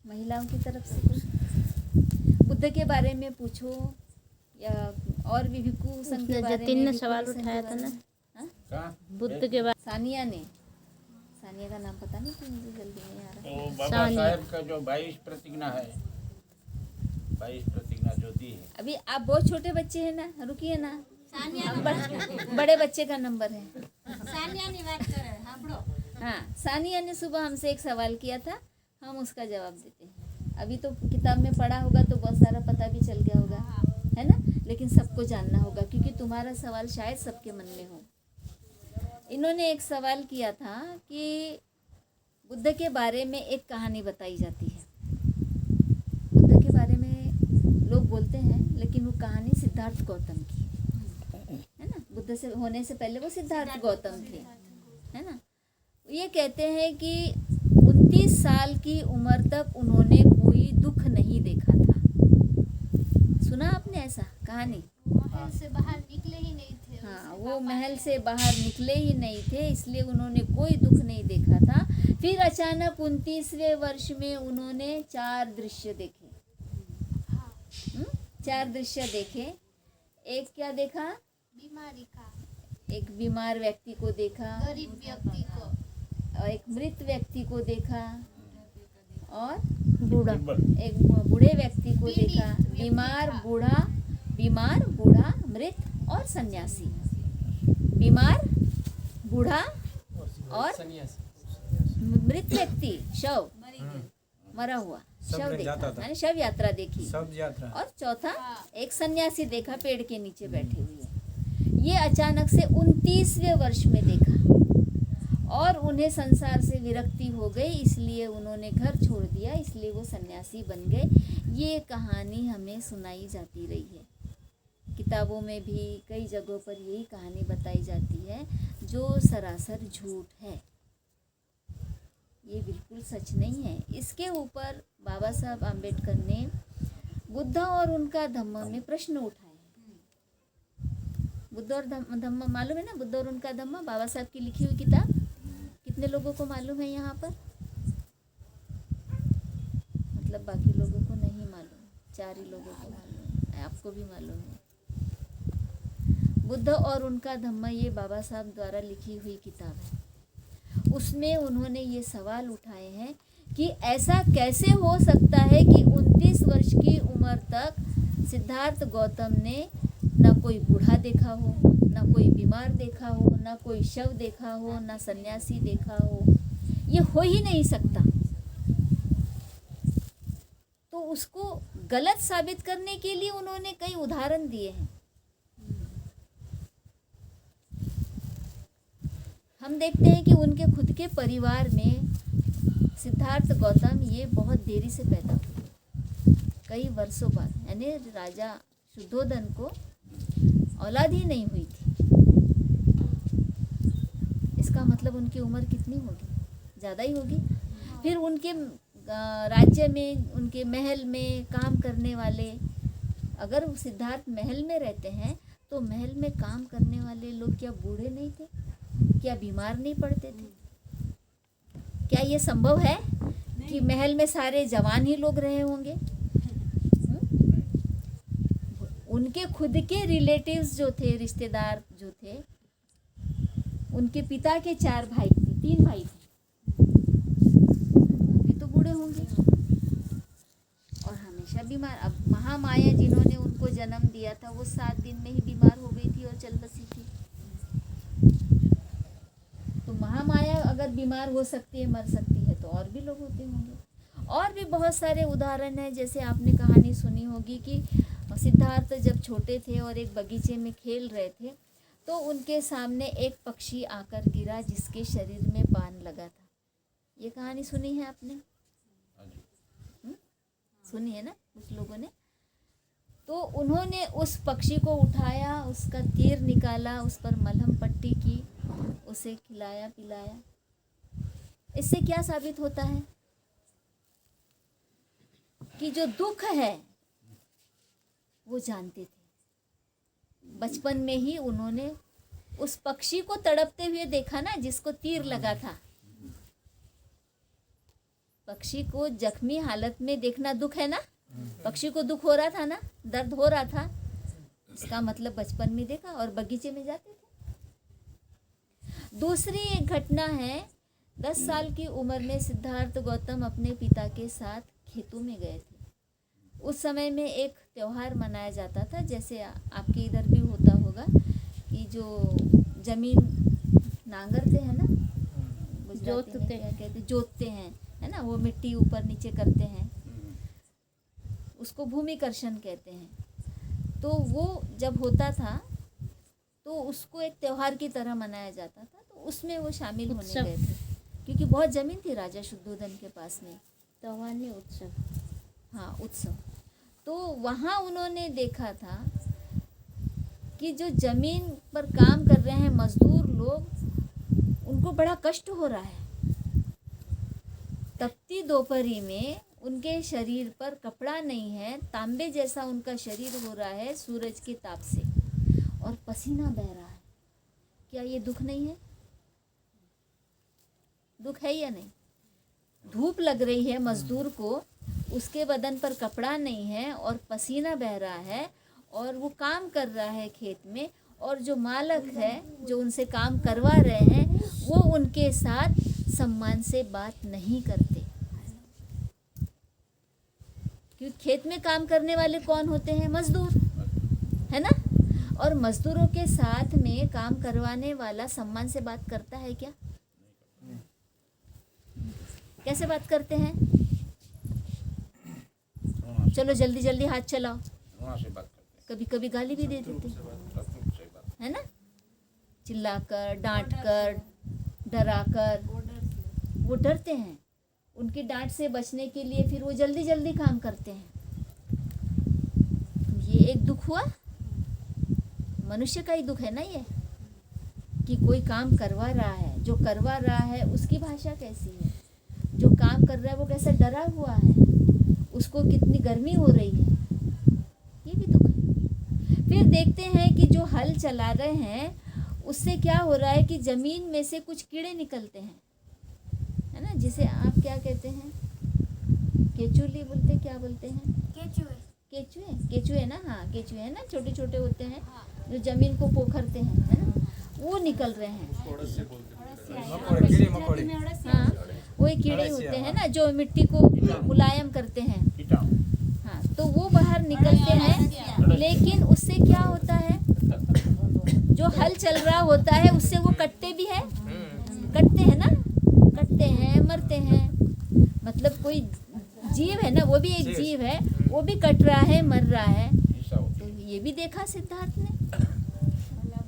महिलाओं की तरफ से कोई बुद्ध के बारे में पूछो या और भी भिक्खु संघ के बारे जतिन में ने भिक्खु सवाल संघ के उठाया था बारे ना में। हाँ? बुद्ध के बाद सानिया का नाम पता नहीं क्यों मुझे जल्दी नहीं आ रहा। तो बाबा साहेब का जो 22 प्रतिज्ञा है, 22 प्रतिज्ञा जो दी है। अभी आप बहुत छोटे बच्चे हैं ना, रुकिए ना, बड़े बच्चे का नंबर है। हाँ, सानिया ने सुबह हमसे एक सवाल किया था, हम उसका जवाब देते हैं। अभी तो किताब में पढ़ा होगा तो बहुत सारा पता भी चल गया होगा, है ना, लेकिन सबको जानना होगा क्योंकि तुम्हारा सवाल शायद सबके मन में हो। इन्होंने एक सवाल किया था कि बुद्ध के बारे में एक कहानी बताई जाती है। बुद्ध के बारे में लोग बोलते हैं लेकिन वो कहानी सिद्धार्थ गौतम की है ना। बुद्ध से होने से पहले वो सिद्धार्थ गौतम थे, है ना। ये कहते हैं कि 29 साल की उम्र तक उन्होंने कोई दुख नहीं देखा था। सुना आपने ऐसा कहानी? महल से बाहर निकले ही नहीं थे। हाँ, वो महल से बाहर निकले ही नहीं थे, इसलिए उन्होंने कोई दुख नहीं देखा था। फिर अचानक 29वें वर्ष में उन्होंने 4 दृश्य देखे। 4 दृश्य देखे। एक क्या देखा? बीमारी का, एक बीमार व्यक्ति को देखा, गरीब व्यक्ति को, और एक मृत व्यक्ति को देखा, और बूढ़ा एक बूढ़े व्यक्ति को देखा। बीमार बूढ़ा मृत और सन्यासी। बीमार बूढ़ा और मृत व्यक्ति, शव मरा हुआ शव देखा, मैंने शव यात्रा देखी। और चौथा एक सन्यासी देखा, पेड़ के नीचे बैठे हुए। ये अचानक से 29वें वर्ष में देखा और उन्हें संसार से विरक्ति हो गई, इसलिए उन्होंने घर छोड़ दिया, इसलिए वो सन्यासी बन गए। ये कहानी हमें सुनाई जाती रही है, किताबों में भी कई जगहों पर यही कहानी बताई जाती है, जो सरासर झूठ है। ये बिल्कुल सच नहीं है। इसके ऊपर बाबा साहब आम्बेडकर ने बुद्ध और उनका धम्म में प्रश्न उठाए। बुद्ध और धम्म मालूम है ना? बुद्ध और उनका धम्म बाबा साहब की लिखी हुई किताब कितने लोगों को मालूम है यहाँ पर? मतलब बाकी लोगों को नहीं मालूम, 4 ही लोगों को मालूम है, आपको भी मालूम है। बुद्ध और उनका धम्म ये बाबा साहब द्वारा लिखी हुई किताब है। उसमें उन्होंने ये सवाल उठाए हैं कि ऐसा कैसे हो सकता है कि 29 वर्ष की उम्र तक सिद्धार्थ गौतम ने ना कोई बूढ़ा देखा हो, ना कोई बीमार देखा हो, ना कोई शव देखा हो, ना सन्यासी देखा हो। ये हो ही नहीं सकता। तो उसको गलत साबित करने के लिए उन्होंने कई उदाहरण दिए हैं। हम देखते हैं कि उनके खुद के परिवार में सिद्धार्थ गौतम ये बहुत देरी से पैदा हुए, कई वर्षों बाद, यानी राजा शुद्धोधन को औलाद ही नहीं हुई थी। इसका मतलब उनकी उम्र कितनी होगी? ज़्यादा ही होगी। फिर उनके राज्य में, उनके महल में काम करने वाले, अगर सिद्धार्थ महल में रहते हैं तो महल में काम करने वाले लोग क्या बूढ़े नहीं थे? क्या बीमार नहीं पड़ते थे? क्या ये संभव है कि महल में सारे जवान ही लोग रहे होंगे? उनके खुद के रिलेटिव्स जो थे, रिश्तेदार जो थे, उनके पिता के 4 भाई थे, 3 भाई थे, वो भी तो बूढ़े होंगे और हमेशा बीमार। अब महामाया जिन्होंने उनको जन्म दिया था वो 7 दिन में ही बीमार हो गई थी और चल बसी थी। तो महामाया अगर बीमार हो सकती है, मर सकती है, तो और भी लोग होते होंगे। और भी बहुत सारे उदाहरण हैं। जैसे आपने कहानी सुनी होगी कि सिद्धार्थ जब छोटे थे और एक बगीचे में खेल रहे थे तो उनके सामने एक पक्षी आकर गिरा जिसके शरीर में बाण लगा था। ये कहानी सुनी है आपने? सुनी है ना कुछ लोगों ने? तो उन्होंने उस पक्षी को उठाया, उसका तीर निकाला, उस पर मलहम पट्टी की, उसे खिलाया पिलाया। इससे क्या साबित होता है कि जो दुख है वो जानते थे। बचपन में ही उन्होंने उस पक्षी को तड़पते हुए देखा ना, जिसको तीर लगा था। पक्षी को जख्मी हालत में देखना दुख है ना, पक्षी को दुख हो रहा था ना, दर्द हो रहा था, इसका मतलब बचपन में देखा और बगीचे में जाते थे। दूसरी एक घटना है, 10 साल की उम्र में सिद्धार्थ गौतम अपने पिता के साथ खेतों में गए थे। उस समय में एक त्यौहार मनाया जाता था, जैसे आपके इधर भी होता होगा कि जो जमीन नांगरते हैं ना, गुजराती में क्या कहते, जोतते हैं, है ना, वो मिट्टी ऊपर नीचे करते हैं, उसको भूमिकर्षण कहते हैं। तो वो जब होता था तो उसको एक त्यौहार की तरह मनाया जाता था, तो उसमें वो शामिल होने गए थे, क्योंकि बहुत ज़मीन थी राजा शुद्धोधन के पास में। त्यौहार नहीं, उत्सव। हाँ, उत्सव। तो वहाँ उन्होंने देखा था कि जो ज़मीन पर काम कर रहे हैं मजदूर लोग, उनको बड़ा कष्ट हो रहा है। तपती दोपहरी में उनके शरीर पर कपड़ा नहीं है, तांबे जैसा उनका शरीर हो रहा है सूरज के ताप से, और पसीना बह रहा है। क्या ये दुख नहीं है? दुख है या नहीं? धूप लग रही है मजदूर को, उसके बदन पर कपड़ा नहीं है और पसीना बह रहा है, और वो काम कर रहा है खेत में, और जो मालिक है जो उनसे काम करवा रहे हैं वो उनके साथ सम्मान से बात नहीं करते। क्योंकि खेत में काम करने वाले कौन होते हैं? मजदूर, है ना। और मजदूरों के साथ में काम करवाने वाला सम्मान से बात करता है क्या? कैसे बात करते हैं? चलो जल्दी जल्दी हाथ चलाओ, वहाँ से बात करते कभी कभी गाली भी दे देते, हैं। है ना, चिल्लाकर, डांटकर, डराकर। वो डरते हैं, उनकी डांट से बचने के लिए फिर वो जल्दी जल्दी काम करते हैं। ये एक दुख हुआ, मनुष्य का ही दुख है ना ये, कि कोई काम करवा रहा है, जो करवा रहा है उसकी भाषा कैसी है, जो काम कर रहा है वो कैसा डरा हुआ है, उसको कितनी गर्मी हो रही है, ये भी दुख है। फिर देखते हैं कि जो हल चला रहे हैं उससे क्या हो रहा है कि ज़मीन में से कुछ कीड़े निकलते हैं, है ना, जिसे आप क्या कहते हैं? केचुली बोलते, क्या बोलते हैं? केचुए। केचुए, केचुए ना, हाँ केचुए है ना, छोटे छोटे होते हैं जो ज़मीन को पोखरते हैं, है ना, वो निकल रहे हैं। हाँ, वो कीड़े होते हैं ना जो मिट्टी को मुलायम करते हैं। हाँ, तो वो बाहर निकलते हैं, लेकिन उससे क्या होता है, जो हल चल रहा होता है उससे वो कटते भी हैं, कटते हैं ना, कटते हैं, मरते हैं। मतलब कोई जीव है ना, वो भी एक जीव है, वो भी कट रहा है, मर रहा है। तो ये भी देखा सिद्धार्थ ने,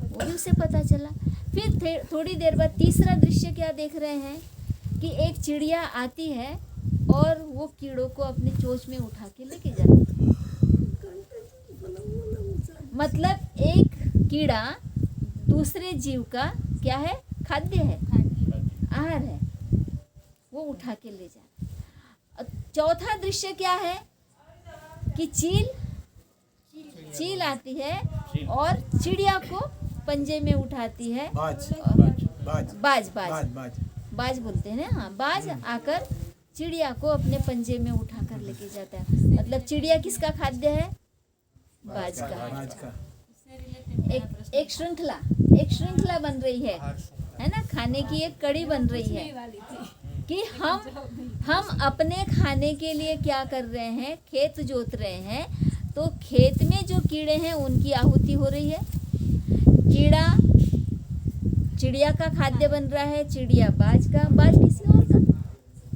वो भी उसे पता चला। फिर थोड़ी देर बाद तीसरा दृश्य क्या देख रहे हैं कि एक चिड़िया आती है और वो कीड़ों को अपने चोंच में उठा के लेके जाती है। मतलब एक कीड़ा दूसरे जीव का क्या है? खाद्य है, आहार है, वो उठा के ले जाए। चौथा दृश्य क्या है कि चील आती है और चिड़िया को पंजे में उठाती है। बाज बोलते हैं ना, हाँ, बाज आकर चिड़िया को अपने पंजे में उठा कर लेके जाता है। मतलब चिड़िया किसका खाद्य है? बाज का। एक श्रृंखला बन रही है ना, खाने की एक कड़ी बन रही है कि हम अपने खाने के लिए क्या कर रहे हैं? खेत जोत रहे हैं, तो खेत में जो कीड़े हैं उनकी आहुति हो रही है। कीड़ा चिड़िया का खाद्य बन रहा है, चिड़िया बाज का, बाज किसी और का,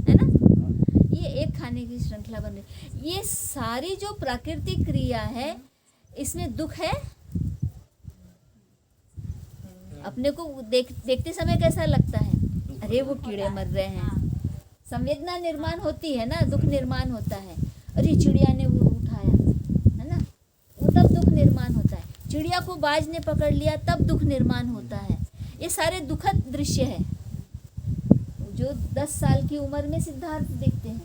है ना। ये एक खाने की श्रृंखला बन रही है। ये सारी जो प्राकृतिक क्रिया है इसमें दुख है। अपने को देखते समय कैसा लगता है? अरे वो कीड़े मर रहे हैं, संवेदना निर्माण होती है ना, दुख निर्माण होता है। अरे चिड़िया ने वो उठाया, है ना, वो तब दुख निर्माण होता है। चिड़िया को बाज ने पकड़ लिया, तब दुख निर्माण होता है। ये सारे दुखद दृश्य है जो 10 साल की उम्र में सिद्धार्थ देखते हैं।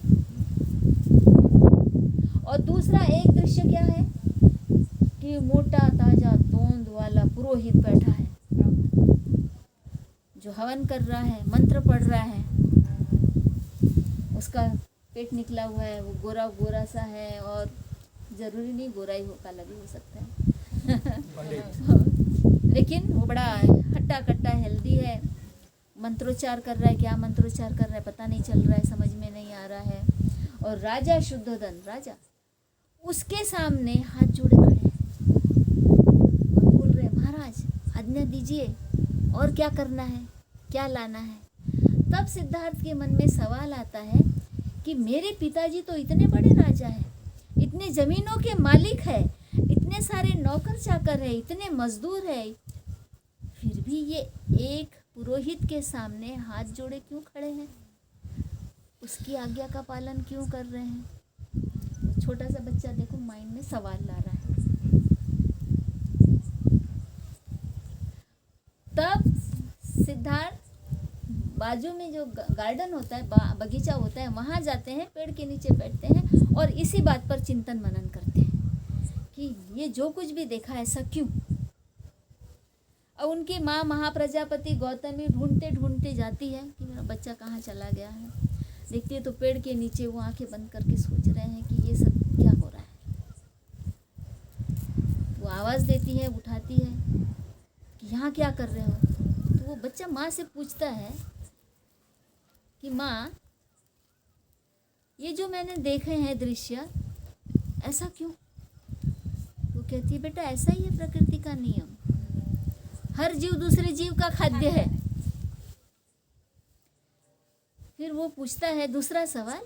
और दूसरा एक दृश्य क्या है कि मोटा ताजा तोंद वाला पुरोहित बैठा है जो हवन कर रहा है, मंत्र पढ़ रहा है। उसका पेट निकला हुआ है, वो गोरा गोरा सा है, और ज़रूरी नहीं गोरा ही हो, काला भी हो सकता है लेकिन वो बड़ा हट्टा कट्टा हेल्दी है, मंत्रोच्चार कर रहा है। क्या मंत्रोच्चार कर रहा है पता नहीं चल रहा है, समझ में नहीं आ रहा है। और राजा शुद्धोधन, राजा उसके सामने हाथ जोड़े खड़े हैं और बोल रहे हैं, महाराज आज्ञा दीजिए, और क्या करना है, क्या लाना है। तब सिद्धार्थ के मन में सवाल आता है कि मेरे पिताजी तो इतने बड़े राजा हैं, इतने ज़मीनों के मालिक है, इतने सारे नौकर चाकर है, इतने मजदूर है, फिर भी ये एक पुरोहित के सामने हाथ जोड़े क्यों खड़े हैं, उसकी आज्ञा का पालन क्यों कर रहे हैं। छोटा सा बच्चा देखो माइंड में सवाल ला रहा है। तब सिद्धार्थ बाजू में जो गार्डन होता है, बगीचा होता है, वहाँ जाते हैं, पेड़ के नीचे बैठते हैं और इसी बात पर चिंतन मनन करते हैं कि ये जो कुछ भी देखा ऐसा क्यों। और उनकी माँ महाप्रजापति गौतमी ढूंढते ढूंढते जाती है कि मेरा बच्चा कहाँ चला गया है। देखती है तो पेड़ के नीचे वो आंखें बंद करके सोच रहे हैं कि ये सब क्या हो रहा है। वो आवाज़ देती है, उठाती है कि यहाँ क्या कर रहे हो। तो वो बच्चा माँ से पूछता है कि माँ ये जो मैंने देखे हैं दृश्य ऐसा क्यों। वो कहती है बेटा ऐसा ही है प्रकृति का नियम, हर जीव दूसरे जीव का खाद्य है। फिर वो पूछता है दूसरा सवाल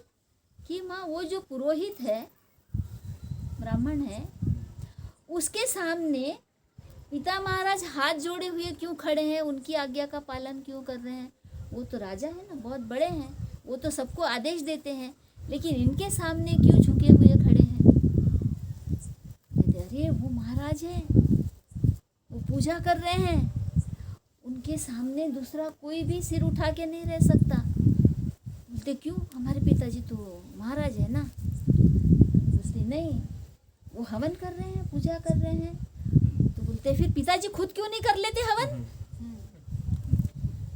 कि माँ वो जो पुरोहित है, ब्राह्मण है, उसके सामने पिता महाराज हाथ जोड़े हुए क्यों खड़े हैं, उनकी आज्ञा का पालन क्यों कर रहे हैं। वो तो राजा है ना, बहुत बड़े हैं, वो तो सबको आदेश देते हैं, लेकिन इनके सामने क्यों झुके हुए खड़े हैं। कहते अरे वो महाराज हैं, वो पूजा कर रहे हैं, उनके सामने दूसरा कोई भी सिर उठा के नहीं रह सकता। बोलते क्यों, हमारे पिताजी तो महाराज है ना। बोलते नहीं, वो हवन कर रहे हैं, पूजा कर रहे हैं। तो बोलते फिर पिताजी खुद क्यों नहीं कर लेते हवन।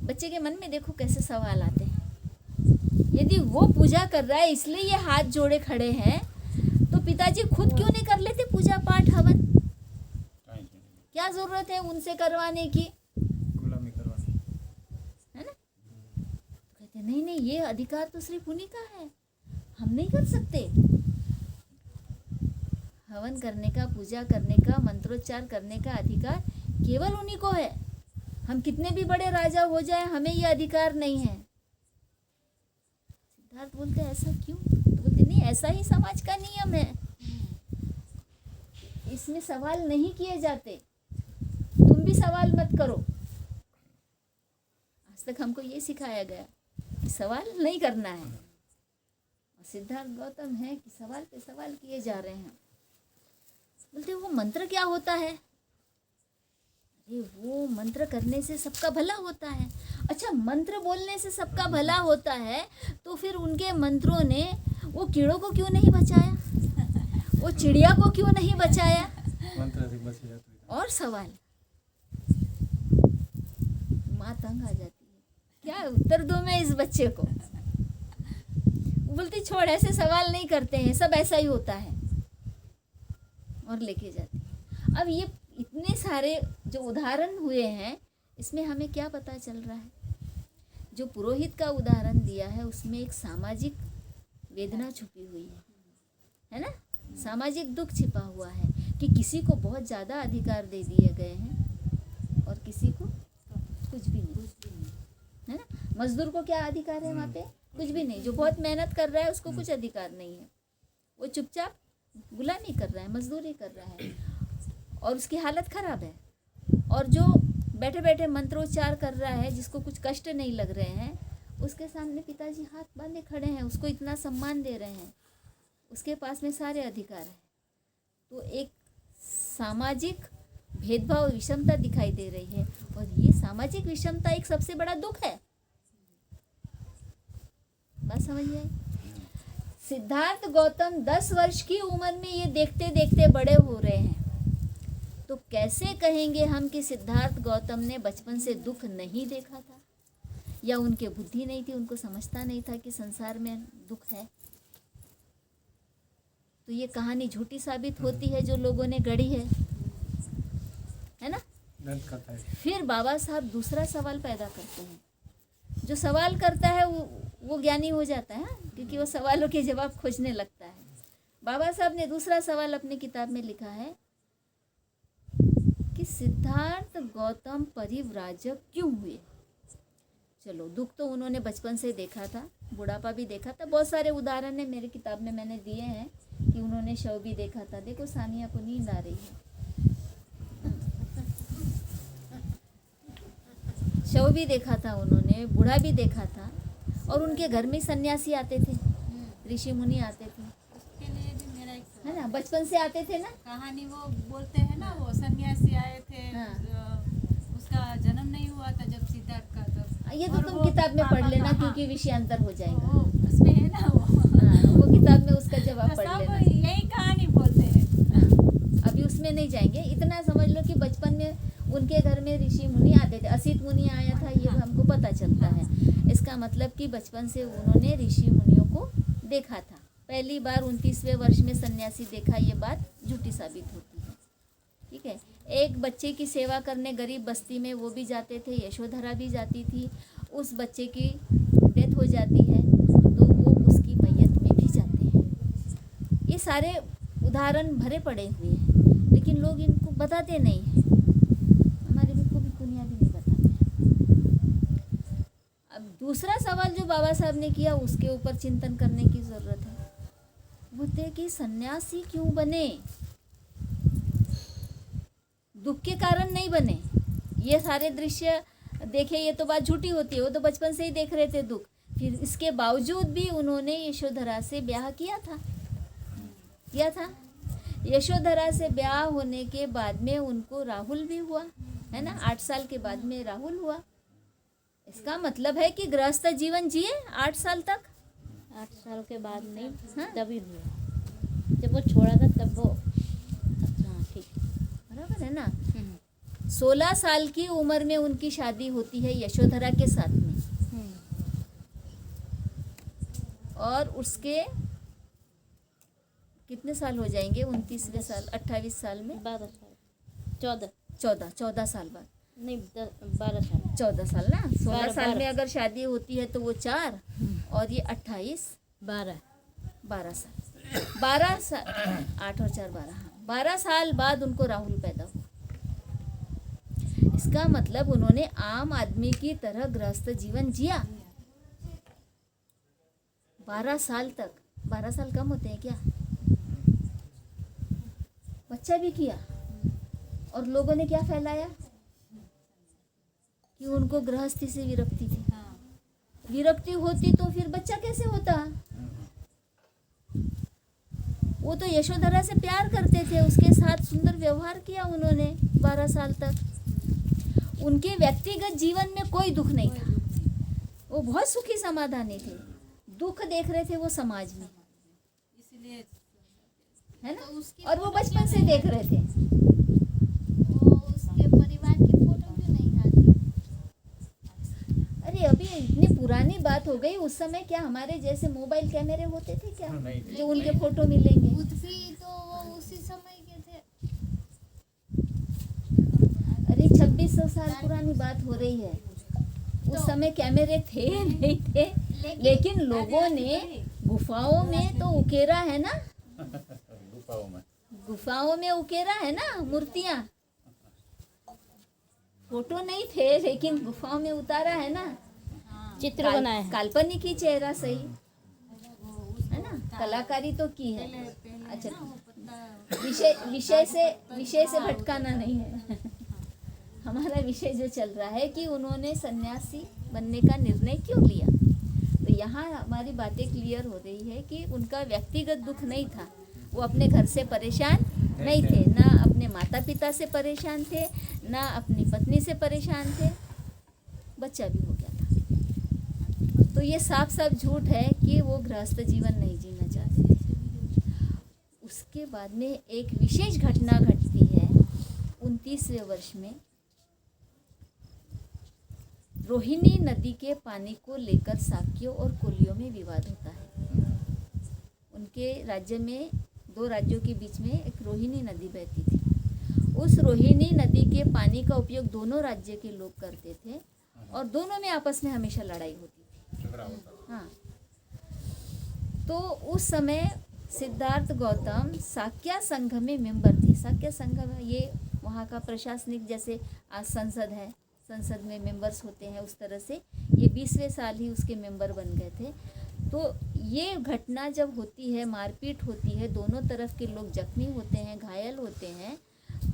बच्चे के मन में देखो कैसे सवाल आते हैं। यदि वो पूजा कर रहा है इसलिए ये हाथ जोड़े खड़े हैं, तो पिताजी खुद क्यों नहीं कर लेते पूजा पाठ हवन। क्या जरूरत है उनसे करवाने की, गुलामी करवाने, है ना। कहते नहीं नहीं, ये अधिकार तो सिर्फ उन्हीं का है, हम नहीं कर सकते। हवन करने का, पूजा करने का, मंत्रोच्चार करने का अधिकार केवल उन्हीं को है। हम कितने भी बड़े राजा हो जाए, हमें ये अधिकार नहीं है। सिद्धार्थ बोलते ऐसा क्यों। तो बोलते नहीं, ऐसा ही समाज का नियम है, इसमें सवाल नहीं किए जाते, तुम भी सवाल मत करो। आज तक हमको ये सिखाया गया कि सवाल नहीं करना है, और सिद्धार्थ गौतम है कि सवाल पे सवाल किए जा रहे हैं। बोलते वो मंत्र क्या होता है। अरे वो मंत्र करने से सबका भला होता है। अच्छा, मंत्र बोलने से सबका भला होता है, तो फिर उनके मंत्रों ने वो कीड़ों को क्यों नहीं बचाया, वो चिड़िया को क्यों नहीं बचाया। मंत्र से बच जाते हैं। और सवाल, माँ तंग आ जाती है, क्या उत्तर दूं मैं इस बच्चे को। बोलती छोड़, ऐसे सवाल नहीं करते हैं, सब ऐसा ही होता है, और लेके जाती है। अब ये इतने सारे जो उदाहरण हुए हैं, इसमें हमें क्या पता चल रहा है। जो पुरोहित का उदाहरण दिया है उसमें एक सामाजिक वेदना छुपी हुई है ना। सामाजिक दुख छिपा हुआ है कि किसी को बहुत ज़्यादा अधिकार दे दिए गए हैं और किसी को कुछ भी नहीं, है ना। मजदूर को क्या अधिकार है वहाँ पे, कुछ भी नहीं। जो बहुत मेहनत कर रहा है उसको कुछ अधिकार नहीं है, वो चुपचाप गुलामी कर रहा है, मजदूरी कर रहा है, और उसकी हालत ख़राब है। और जो बैठे बैठे मंत्रोच्चार कर रहा है, जिसको कुछ कष्ट नहीं लग रहे हैं, उसके सामने पिताजी हाथ बांधे खड़े हैं, उसको इतना सम्मान दे रहे हैं, उसके पास में सारे अधिकार हैं। तो एक सामाजिक भेदभाव, विषमता दिखाई दे रही है, और ये सामाजिक विषमता एक सबसे बड़ा दुख है। बात समझिए। सिद्धार्थ गौतम 10 वर्ष की उम्र में ये देखते देखते बड़े हो रहे हैं, तो कैसे कहेंगे हम कि सिद्धार्थ गौतम ने बचपन से दुख नहीं देखा था, या उनके बुद्धि नहीं थी, उनको समझता नहीं था कि संसार में दुख है। तो ये कहानी झूठी साबित होती है जो लोगों ने गढ़ी है ना। दंत कथा है। फिर बाबा साहब दूसरा सवाल पैदा करते हैं। जो सवाल करता है वो ज्ञानी हो जाता है, क्योंकि वो सवालों के जवाब खोजने लगता है। बाबा साहब ने दूसरा सवाल अपनी किताब में लिखा है कि सिद्धार्थ गौतम परिव्राजक क्यों हुए। चलो, दुख तो उन्होंने बचपन से देखा था, बुढ़ापा भी देखा था, बहुत सारे उदाहरण है मेरी किताब में मैंने दिए हैं कि उन्होंने शव भी देखा था। देखो सानिया को नींद आ रही है। शव भी देखा था उन्होंने, बूढ़ा भी देखा था, और उनके घर में सन्यासी आते थे, ऋषि मुनि आते थे, उसके लिए भी मेरा एक है ना, बचपन से आते थे ना। कहानी वो बोलते हैं ना, वो सन्यासी आए थे, हाँ। उसका जन्म नहीं हुआ था जब सिद्धार्थ का, तब ये तो और तुम वो किताब में पापा पढ़ लेना, का, क्योंकि विषयांतर हो जाएगा। वो उसमें है ना वो हाँ, वो किताब में उसका जवाब तो पढ़ सब लेना। यही कहानी बोलते हैं। हाँ, अभी उसमें नहीं जाएंगे। इतना समझ लो कि बचपन में उनके घर में ऋषि मुनि आते थे। असित मुनि आया था, ये हमको पता चलता है। इसका मतलब कि बचपन से उन्होंने ऋषि मुनियों को देखा था। पहली बार 29वें वर्ष में सन्यासी देखा, ये बात झूठी साबित होती है। ठीक है। एक बच्चे की सेवा करने गरीब बस्ती में वो भी जाते थे, यशोधरा भी जाती थी। उस बच्चे की डेथ हो जाती है तो वो उसकी मैयत में भी जाते हैं। ये सारे उदाहरण भरे पड़े हुए हैं, लेकिन लोग इनको बताते नहीं हैं। हमारे को भी दुनिया भी नहीं बताते हैं। अब दूसरा सवाल जो बाबा साहब ने किया, उसके ऊपर चिंतन करने की ज़रूरत है। वो थे कि सन्यासी क्यों बने, दुख के कारण नहीं बने। ये सारे दृश्य देखे, ये तो बात झूठी होती है, वो तो बचपन से ही देख रहे थे दुख। फिर इसके बावजूद भी उन्होंने यशोधरा से ब्याह किया था। यशोधरा से ब्याह होने के बाद में उनको राहुल भी हुआ, है ना। 8 साल के बाद में राहुल हुआ। इसका मतलब है कि गृहस्थ जीवन जिए 8 साल तक। 8 साल के बाद नहीं, हाँ? तभी हुआ जब वो छोड़ा था तब वो। हाँ, ठीक, बराबर है ना। 16 साल की उम्र में उनकी शादी होती है यशोधरा के साथ में, और उसके कितने साल हो जाएंगे, 29वें साल, 28 साल में 12 साल, 14 साल बाद, नहीं 12 साल, 14 साल ना। 16 साल में 12 अगर शादी होती है तो वो 4 और ये 28, 12 साल, 12 साल, 8 और 4 12, हाँ 12 साल बाद उनको राहुल पैदा हुआ। इसका मतलब उन्होंने आम आदमी की तरह गृहस्थ जीवन जिया 12 साल तक। 12 साल कम होते हैं क्या? बच्चा भी किया, और लोगों ने क्या फैलाया कि उनको गृहस्थी से विरक्ति थी। विरक्ति होती तो फिर बच्चा कैसे होता? वो तो यशोधरा से प्यार करते थे, उसके साथ सुंदर व्यवहार किया उन्होंने 12 साल तक। उनके व्यक्तिगत जीवन में कोई दुख नहीं था, वो बहुत सुखी समाधानी थे। दुख देख रहे थे वो समाज में, इसलिए है ना। तो उसकी और वो फोटो बचपन क्यों से नहीं देख रहे थे। वो उसके परिवार की फोटो क्यों नहीं आती? अरे अभी इतनी पुरानी बात हो गई, उस समय क्या हमारे जैसे मोबाइल कैमरे होते थे क्या नहीं। जो उनके फोटो मिलेंगे? पृथ्वी तो वो उसी समय के थे। अरे 2600 साल पुरानी बात हो रही है। उस समय कैमरे थे नहीं थे, लेकिन लोगों ने गुफाओं में तो उकेरा है ना, गुफाओं में उकेरा है ना मूर्तियां। फोटो नहीं थे, लेकिन गुफाओं में उतारा है ना, चित्र बनाए हैं। काल्पनिक ही चेहरा सही, है ना, कलाकारी तो की है। अच्छा, विषय से भटकाना नहीं है। हमारा विषय जो चल रहा है कि उन्होंने सन्यासी बनने का निर्णय क्यों लिया। तो यहाँ हमारी बातें क्लियर हो रही है कि उनका व्यक्तिगत दुख नहीं था, वो अपने घर से परेशान नहीं थे, ना अपने माता पिता से परेशान थे, ना अपनी पत्नी से परेशान थे, बच्चा भी हो गया था। तो ये साफ साफ झूठ है कि वो गृहस्थ जीवन नहीं जीना चाहते थे। उसके बाद में एक विशेष घटना घटती है 29वें वर्ष में। रोहिणी नदी के पानी को लेकर साक्यों और कोलियों में विवाद होता है। उनके राज्य में 2 राज्यों के बीच में एक रोहिणी नदी बहती थी। उस रोहिणी नदी के पानी का उपयोग दोनों राज्य के लोग करते थे और दोनों में आपस में हमेशा लड़ाई होती थी। झगड़ा होता था। हाँ, तो उस समय सिद्धार्थ गौतम साक्या संघ में मेंबर थे। साक्या संघ ये वहाँ का प्रशासनिक, जैसे आज संसद है, संसद में मेंबर्स होते हैं, उस तरह से ये 20वें साल ही उसके मेंबर बन गए थे। तो ये घटना जब होती है, मारपीट होती है, दोनों तरफ के लोग जख्मी होते हैं, घायल होते हैं,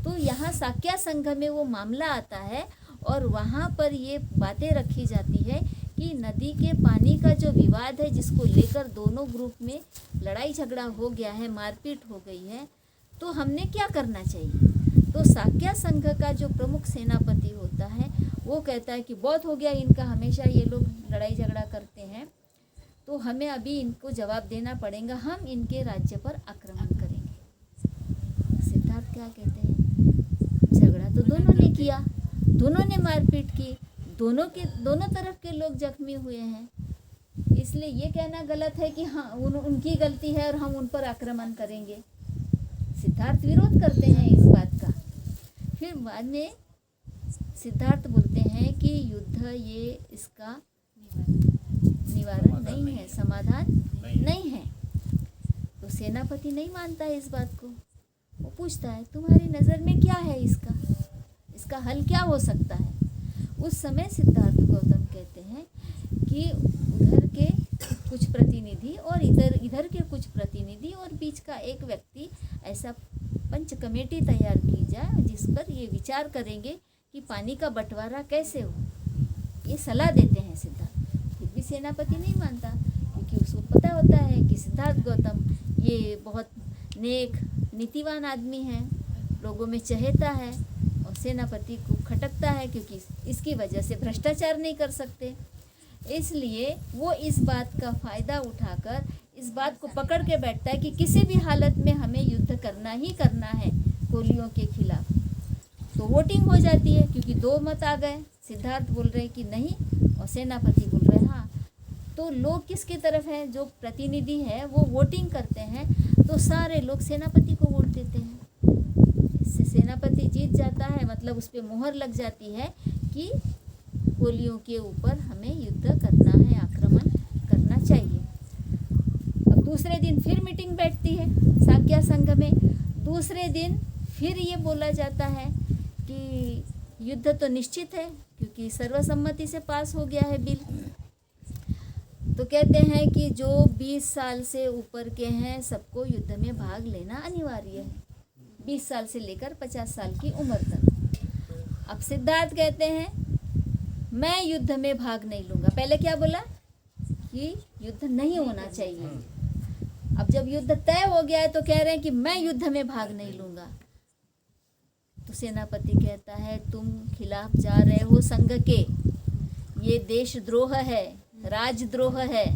तो यहाँ साक्या संघ में वो मामला आता है और वहाँ पर ये बातें रखी जाती है कि नदी के पानी का जो विवाद है, जिसको लेकर दोनों ग्रुप में लड़ाई झगड़ा हो गया है, मारपीट हो गई है, तो हमने क्या करना चाहिए। तो साक्या संघ का जो प्रमुख सेनापति होता है वो कहता है कि बहुत हो गया इनका, हमेशा ये लोग लड़ाई झगड़ा करते हैं, तो हमें अभी इनको जवाब देना पड़ेगा, हम इनके राज्य पर आक्रमण करेंगे। सिद्धार्थ क्या कहते हैं, झगड़ा तो दोनों ने किया, दोनों ने मारपीट की, दोनों तरफ के लोग जख्मी हुए हैं, इसलिए ये कहना गलत है कि हाँ उनकी गलती है और हम उन पर आक्रमण करेंगे। सिद्धार्थ विरोध करते हैं इस बात का। फिर बाद में सिद्धार्थ बोलते हैं कि युद्ध ये इसका निवारण नहीं है, समाधान नहीं है। तो सेनापति नहीं मानता है इस बात को। वो पूछता है तुम्हारी नज़र में क्या है, इसका हल क्या हो सकता है। उस समय सिद्धार्थ गौतम कहते हैं कि उधर के कुछ प्रतिनिधि और इधर के कुछ प्रतिनिधि और बीच का एक व्यक्ति, ऐसा पंच कमेटी तैयार की जाए जिस पर ये विचार करेंगे कि पानी का बंटवारा कैसे हो। ये सलाह देते हैं सिद्धार्थ। फिर भी सेनापति नहीं मानता, क्योंकि उसको पता होता है कि सिद्धार्थ गौतम ये बहुत नेक नीतिवान आदमी है, लोगों में चहेता है और सेनापति को खटकता है, क्योंकि इसकी वजह से भ्रष्टाचार नहीं कर सकते। इसलिए वो इस बात का फ़ायदा उठाकर इस बात को पकड़ के बैठता है कि किसी भी हालत में हमें युद्ध करना ही करना है कोलियों के खिलाफ। तो वोटिंग हो जाती है, क्योंकि 2 मत आ गए, सिद्धार्थ बोल रहे कि नहीं और सेनापति बोल रहे हाँ। तो लोग किसकी तरफ हैं, जो प्रतिनिधि है वो वोटिंग करते हैं, तो सारे लोग सेनापति को वोट देते हैं। इससे सेनापति जीत जाता है, मतलब उस पर मोहर लग जाती है कि कोलियों के ऊपर हमें युद्ध करना है, आक्रमण करना चाहिए। अब दूसरे दिन फिर मीटिंग बैठती है साक्या संघ में। दूसरे दिन फिर ये बोला जाता है कि युद्ध तो निश्चित है, क्योंकि सर्वसम्मति से पास हो गया है बिल। तो कहते हैं कि जो 20 साल से ऊपर के हैं सबको युद्ध में भाग लेना अनिवार्य है, 20 साल से लेकर 50 साल की उम्र तक। अब सिद्धार्थ कहते हैं मैं युद्ध में भाग नहीं लूँगा। पहले क्या बोला कि युद्ध नहीं होना चाहिए, अब जब युद्ध तय हो गया है तो कह रहे हैं कि मैं युद्ध में भाग नहीं लूँगा। तो सेनापति कहता है तुम खिलाफ जा रहे हो संघ के, ये देशद्रोह है, राजद्रोह है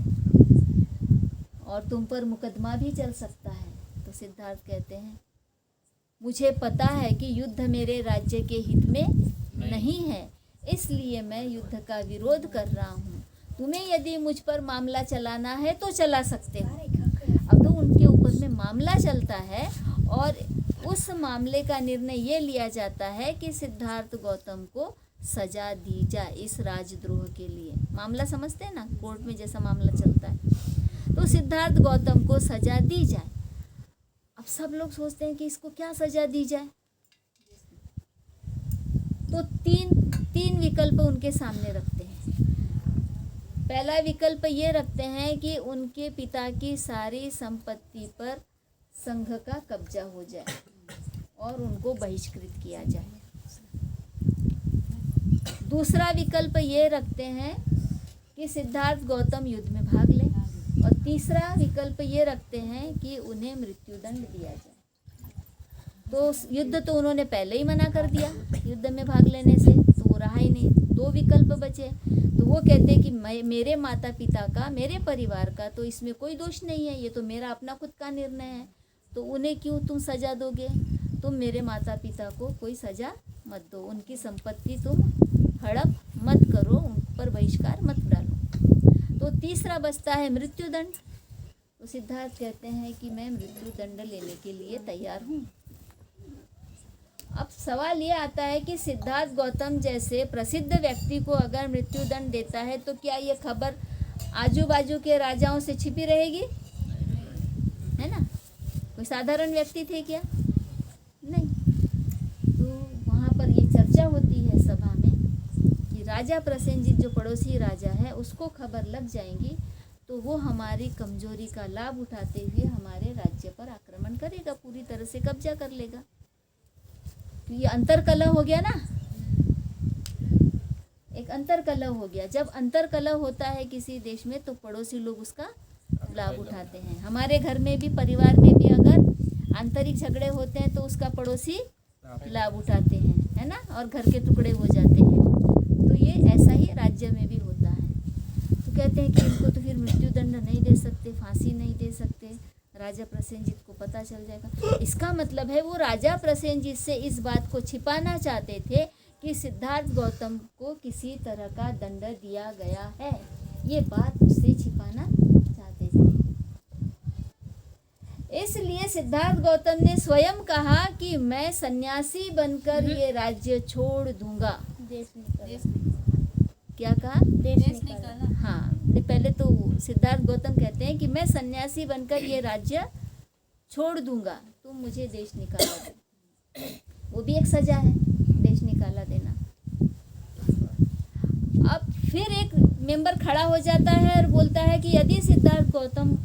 और तुम पर मुकदमा भी चल सकता है। तो सिद्धार्थ कहते हैं मुझे पता है कि युद्ध मेरे राज्य के हित में नहीं है, इसलिए मैं युद्ध का विरोध कर रहा हूँ। तुम्हें यदि मुझ पर मामला चलाना है तो चला सकते हो। अब तो उनके ऊपर में मामला चलता है और उस मामले का निर्णय ये लिया जाता है कि सिद्धार्थ गौतम को सजा दी जाए इस राजद्रोह के लिए। मामला समझते हैं ना, कोर्ट में जैसा मामला चलता है, तो सिद्धार्थ गौतम को सजा दी जाए। अब सब लोग सोचते हैं कि इसको क्या सजा दी जाए, तो तीन विकल्प उनके सामने रखते हैं। पहला विकल्प ये रखते हैं कि उनके पिता की सारी संपत्ति पर संघ का कब्जा हो जाए और उनको बहिष्कृत किया जाए। दूसरा विकल्प ये रखते हैं कि सिद्धार्थ गौतम युद्ध में भाग लें, और तीसरा विकल्प ये रखते हैं कि उन्हें मृत्युदंड दिया जाए। तो युद्ध तो उन्होंने पहले ही मना कर दिया युद्ध में भाग लेने से, तो वो रहा ही नहीं। 2 विकल्प बचे, तो वो कहते हैं कि मेरे माता पिता का, मेरे परिवार का तो इसमें कोई दोष नहीं है, ये तो मेरा अपना खुद का निर्णय है, तो उन्हें क्यों तुम सज़ा दोगे। तुम मेरे माता पिता को कोई सज़ा मत दो, उनकी संपत्ति तुम हड़प मत करो, ऊपर बहिष्कार मत डालो। तो तीसरा बचता है मृत्युदंड। तो सिद्धार्थ कहते हैं कि मैं मृत्युदंड लेने के लिए तैयार हूँ। अब सवाल ये आता है कि सिद्धार्थ गौतम जैसे प्रसिद्ध व्यक्ति को अगर मृत्युदंड देता है तो क्या ये खबर आजू बाजू के राजाओं से छिपी रहेगी? है ना? कोई साधारण व्यक्ति थे क्या? नहीं। तो वहाँ पर ये चर्चा होती है सभा में कि राजा प्रसेनजीत जो पड़ोसी राजा है उसको खबर लग जाएंगी तो वो हमारी कमजोरी का लाभ उठाते हुए हमारे राज्य पर आक्रमण करेगा, पूरी तरह से कब्जा कर लेगा। तो ये अंतर्कलह हो गया ना, एक अंतर्कलह हो गया। जब अंतर्कलह होता है किसी देश में तो पड़ोसी लोग उसका लाभ उठाते हैं। हमारे घर में भी, परिवार में भी अगर आंतरिक झगड़े होते हैं तो उसका पड़ोसी लाभ उठाते हैं, है ना, और घर के टुकड़े हो जाते हैं। तो ये ऐसा ही राज्य में भी होता है। तो कहते हैं कि इनको तो फिर मृत्युदंड नहीं दे सकते, फांसी नहीं दे सकते, राजा प्रसेनजीत को पता चल जाएगा। इसका मतलब है वो राजा प्रसेनजीत से इस बात को छिपाना चाहते थे कि सिद्धार्थ गौतम को किसी तरह का दंड दिया गया है, ये बात उससे छिपाना चाहते थे। इसलिए सिद्धार्थ गौतम ने स्वयं कहा कि मैं सन्यासी बनकर ये राज्य छोड़ दूंगा। देश निकाला। क्या कहा? देश देश निकाला। निकाला। हाँ, पहले तो सिद्धार्थ गौतम कहते हैं कि मैं सन्यासी बनकर ये राज्य छोड़ दूंगा, तुम मुझे देश निकाला दो। वो भी एक सजा है, देश निकाला देना। अब फिर एक मेंबर खड़ा हो जाता है और बोलता है कि यदि सिद्धार्थ गौतम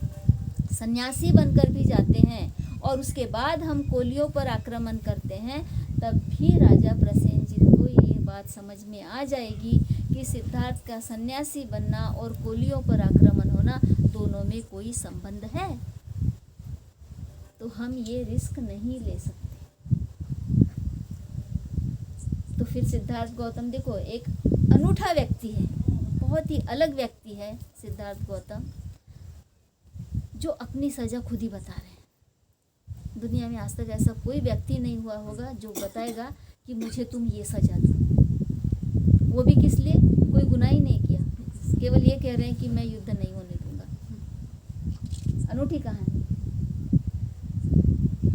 सन्यासी बनकर भी जाते हैं और उसके बाद हम कोलियों पर आक्रमण करते हैं तब भी राजा प्रसेनजीत को ये बात समझ में आ जाएगी कि सिद्धार्थ का सन्यासी बनना और कोलियों पर आक्रमण होना दोनों में कोई संबंध है, तो हम ये रिस्क नहीं ले सकते। तो फिर सिद्धार्थ गौतम, देखो एक अनूठा व्यक्ति है, बहुत ही अलग व्यक्ति है सिद्धार्थ गौतम, जो अपनी सजा खुद ही बता रहे हैं। दुनिया में आज तक ऐसा कोई व्यक्ति नहीं हुआ होगा जो बताएगा कि मुझे तुम ये सजा दो। वो भी किस लिए? कोई गुनाह ही नहीं किया, केवल ये कह रहे हैं कि मैं युद्ध नहीं होने दूंगा। अनूठी कहानी।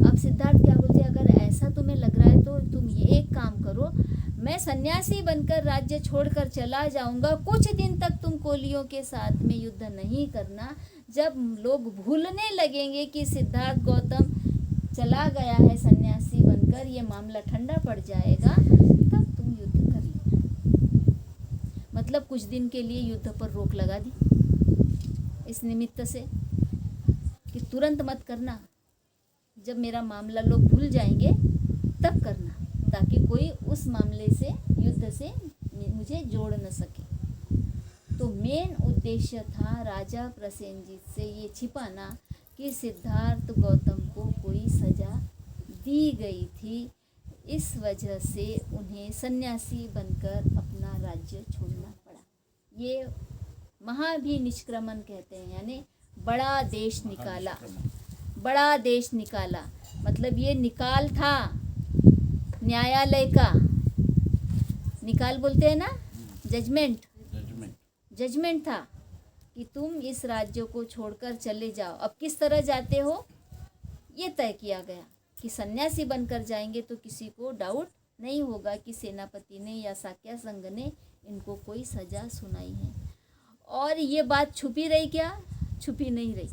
अब सिद्धार्थ क्या बोलते हैं, अगर ऐसा तुम्हें लग रहा है तो तुम ये एक काम करो, मैं सन्यासी बनकर राज्य छोड़कर चला जाऊंगा, कुछ दिन तक तुम कोलियों के साथ में युद्ध नहीं करना। जब लोग भूलने लगेंगे कि सिद्धार्थ गौतम चला गया है सन्यासी बनकर, ये मामला ठंडा पड़ जाएगा, तब तुम युद्ध कर लेना। मतलब कुछ दिन के लिए युद्ध पर रोक लगा दी इस निमित्त से कि तुरंत मत करना, जब मेरा मामला लोग भूल जाएंगे तब करना, ताकि कोई उस मामले से, युद्ध से मुझे जोड़ न सके। तो मेन उद्देश्य था राजा प्रसेनजीत से ये छिपाना कि सिद्धार्थ गौतम को कोई सजा दी गई थी, इस वजह से उन्हें सन्यासी बनकर अपना राज्य छोड़ना पड़ा। ये महाभिनिष्क्रमण कहते हैं, यानी बड़ा देश निकाला। बड़ा देश निकाला मतलब ये निकाल था न्यायालय का, निकाल बोलते हैं ना, जजमेंट था कि तुम इस राज्य को छोड़कर चले जाओ। अब किस तरह जाते हो ये तय किया गया कि सन्यासी बनकर जाएंगे तो किसी को डाउट नहीं होगा कि सेनापति ने या साक्य संघ ने इनको कोई सजा सुनाई है। और ये बात छुपी रही क्या? छुपी नहीं रही,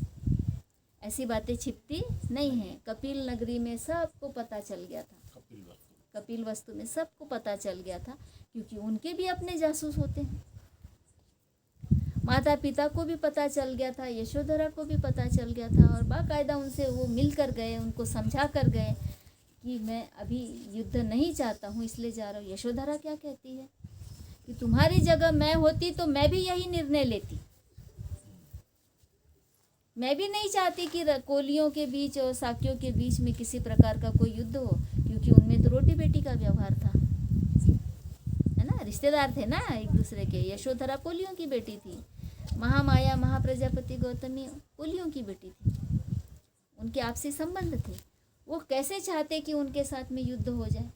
ऐसी बातें छिपती नहीं हैं। कपिल नगरी में सबको पता चल गया था, कपिल वस्तु में सबको पता चल गया था, क्योंकि उनके भी अपने जासूस होते हैं। माता पिता को भी पता चल गया था, यशोधरा को भी पता चल गया था, और बाकायदा उनसे वो मिल कर गए, उनको समझा कर गए कि मैं अभी युद्ध नहीं चाहता हूँ इसलिए जा रहा हूँ। यशोधरा क्या कहती है कि तुम्हारी जगह मैं होती तो मैं भी यही निर्णय लेती। मैं भी नहीं चाहती कि कोलियों के बीच और साक्यों के बीच में किसी प्रकार का कोई युद्ध हो, क्योंकि उनमें तो रोटी बेटी का व्यवहार था, है ना, रिश्तेदार थे ना एक दूसरे के। यशोधरा कोलियों की बेटी थी, महामाया महाप्रजापति गौतमी कोलियों की बेटी थी, उनके आपसी संबंध थे। वो कैसे चाहते कि उनके साथ में युद्ध हो जाए?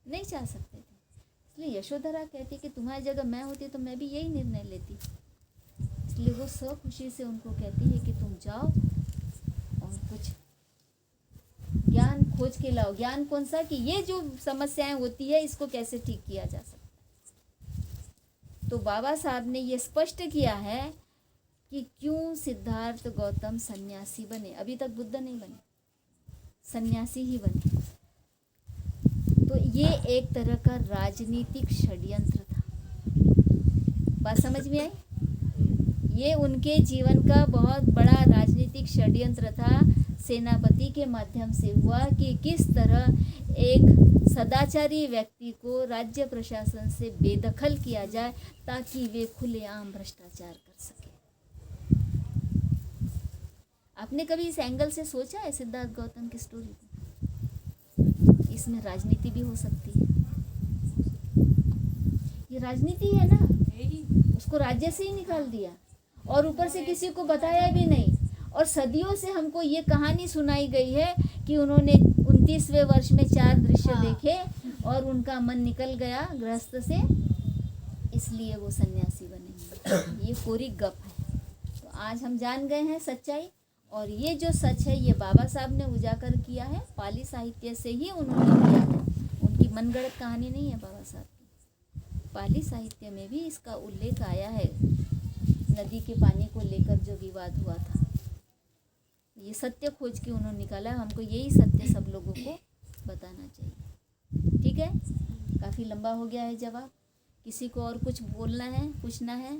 नहीं चाह सकते थे। इसलिए यशोधरा कहती कि तुम्हारी जगह मैं होती तो मैं भी यही निर्णय लेती। इसलिए वो सब खुशी से उनको कहती है कि तुम जाओ और कुछ ज्ञान खोज के लाओ। ज्ञान कौन सा? कि ये जो समस्याएं होती है इसको कैसे ठीक किया जा सकता है। तो बाबा साहब ने ये स्पष्ट किया है कि क्यों सिद्धार्थ गौतम सन्यासी बने। अभी तक बुद्ध नहीं बने, सन्यासी ही बने। तो ये एक तरह का राजनीतिक षड्यंत्र था। बात समझ में आई? ये उनके जीवन का बहुत बड़ा राजनीतिक षड्यंत्र था। सेनापति के माध्यम से हुआ कि किस तरह एक सदाचारी व्यक्ति को राज्य प्रशासन से बेदखल किया जाए ताकि वे खुलेआम भ्रष्टाचार कर सके। आपने कभी इस एंगल से सोचा है सिद्धार्थ गौतम की स्टोरी को? इसमें राजनीति भी हो सकती है। ये राजनीति है ना, उसको राज्य से ही निकाल दिया और ऊपर से किसी को बताया भी नहीं। और सदियों से हमको ये कहानी सुनाई गई है कि उन्होंने 29वें वर्ष में 4 दृश्य देखे और उनका मन निकल गया गृहस्थ से, इसलिए वो सन्यासी बने। ये पूरी गप है। तो आज हम जान गए हैं सच्चाई, और ये जो सच है ये बाबा साहब ने उजागर किया है। पाली साहित्य से ही उन्होंने किया है, उनकी मनगढ़ंत कहानी नहीं है बाबा साहब की। पाली साहित्य में भी इसका उल्लेख आया है, नदी के पानी को लेकर जो विवाद हुआ था। ये सत्य खोज के उन्होंने निकाला। हमको यही सत्य सब लोगों को बताना चाहिए। ठीक है, काफ़ी लंबा हो गया है जवाब। किसी को और कुछ बोलना है, पूछना है?